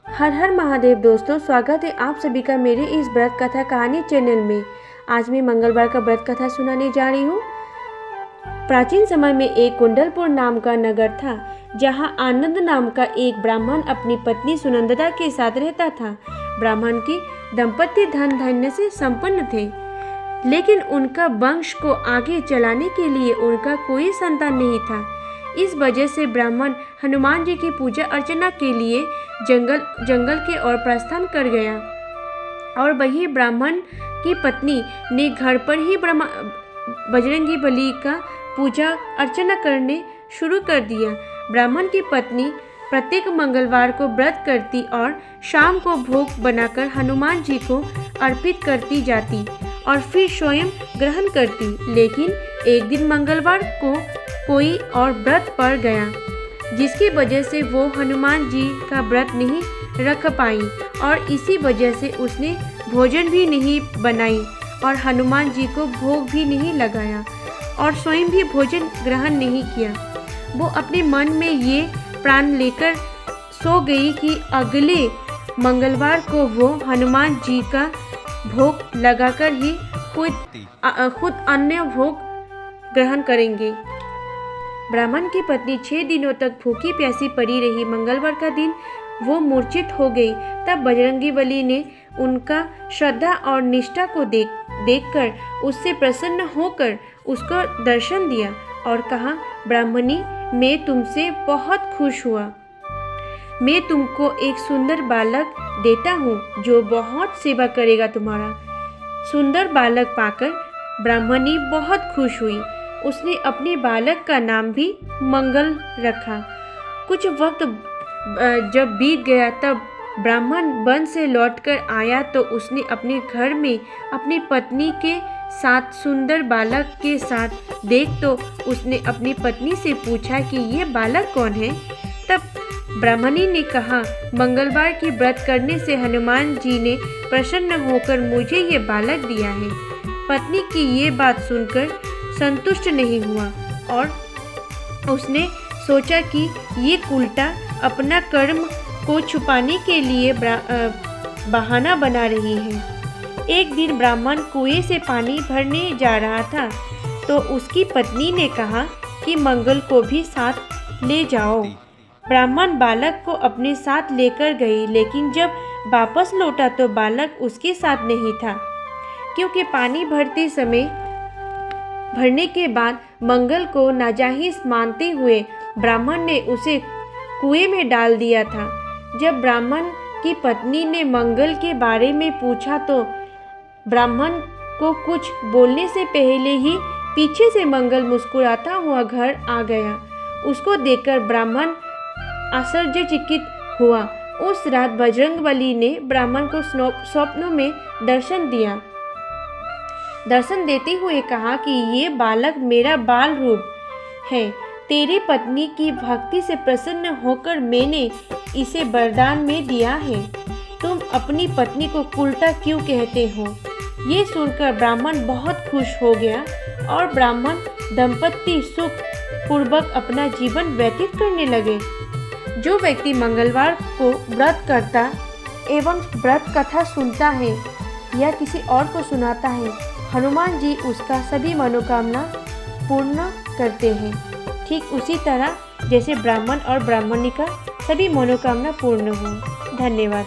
हर हर महादेव दोस्तों, स्वागत है आप सभी का मेरे इस व्रत कथा कहानी चैनल में। आज मैं मंगलवार का व्रत कथा सुनाने जा रही हूँ। प्राचीन समय में एक कुंडलपुर नाम का नगर था, जहाँ आनंद नाम का एक ब्राह्मण अपनी पत्नी सुनंदता के साथ रहता था। ब्राह्मण की दंपत्ति धन धान्य से संपन्न थे, लेकिन उनका वंश को आगे चलाने के लिए उनका कोई संतान नहीं था। इस वजह से ब्राह्मण हनुमान जी की पूजा अर्चना के लिए जंगल के ओर प्रस्थान कर गया, और वही ब्राह्मण की पत्नी ने घर पर ही बजरंगी बली का पूजा अर्चना करने शुरू कर दिया। ब्राह्मण की पत्नी प्रत्येक मंगलवार को व्रत करती और शाम को भोग बनाकर हनुमान जी को अर्पित करती जाती और फिर स्वयं ग्रहण करती। लेकिन एक दिन मंगलवार को कोई और व्रत पड़ गया, जिसकी वजह से वो हनुमान जी का व्रत नहीं रख पाई, और इसी वजह से उसने भोजन भी नहीं बनाई और हनुमान जी को भोग भी नहीं लगाया और स्वयं भी भोजन ग्रहण नहीं किया। वो अपने मन में ये प्रण लेकर सो गई कि अगले मंगलवार को वो हनुमान जी का भोग लगाकर ही खुद अन्य भोग ग्रहण करेंगे। ब्राह्मण की पत्नी 6 दिनों तक भूखी प्यासी पड़ी रही। मंगलवार का दिन वो मूर्छित हो गई। तब बजरंगी बली ने उनका श्रद्धा और निष्ठा को देखकर उससे प्रसन्न होकर उसको दर्शन दिया और कहा, ब्राह्मणी, मैं तुमसे बहुत खुश हुआ। मैं तुमको एक सुंदर बालक देता हूँ जो बहुत सेवा करेगा तुम्हारा। सुंदर बालक पाकर ब्राह्मणी बहुत खुश हुई। उसने अपने बालक का नाम भी मंगल रखा। कुछ वक्त जब बीत गया, तब ब्राह्मण वन से लौटकर आया तो उसने अपने घर में अपनी पत्नी के साथ सुंदर बालक के साथ तो उसने अपनी पत्नी से पूछा कि ये बालक कौन है। तब ब्राह्मणी ने कहा, मंगलवार की व्रत करने से हनुमान जी ने प्रसन्न होकर मुझे ये बालक दिया है। पत्नी की ये बात सुनकर संतुष्ट नहीं हुआ और उसने सोचा कि ये उल्टा अपना कर्म को छुपाने के लिए बहाना बना रही है। एक दिन ब्राह्मण कुएं से पानी भरने जा रहा था तो उसकी पत्नी ने कहा कि मंगल को भी साथ ले जाओ। ब्राह्मण बालक को अपने साथ लेकर गई, लेकिन जब वापस लौटा तो बालक उसके साथ नहीं था, क्योंकि पानी भरने के बाद मंगल को नाजायज मानते हुए ब्राह्मण ने उसे कुएं में डाल दिया था। जब ब्राह्मण की पत्नी ने मंगल के बारे में पूछा तो ब्राह्मण को कुछ बोलने से पहले ही पीछे से मंगल मुस्कुराता हुआ घर आ गया। उसको देखकर ब्राह्मण आश्चर्यचकित हुआ। उस रात बजरंगबली ने ब्राह्मण को स्वप्नों में दर्शन दिया। दर्शन देते हुए कहा कि ये बालक मेरा बाल रूप है। तेरी पत्नी की भक्ति से प्रसन्न होकर मैंने इसे वरदान में दिया है। तुम अपनी पत्नी को उल्टा क्यों कहते हो? ये सुनकर ब्राह्मण बहुत खुश हो गया और ब्राह्मण दंपत्ति सुख पूर्वक अपना जीवन व्यतीत करने लगे। जो व्यक्ति मंगलवार को व्रत करता एवं व्रत कथा सुनता है या किसी और को सुनाता है, हनुमान जी उसका सभी मनोकामना पूर्ण करते हैं। ठीक उसी तरह जैसे ब्राह्मण और ब्राह्मणी का सभी मनोकामना पूर्ण हो। धन्यवाद।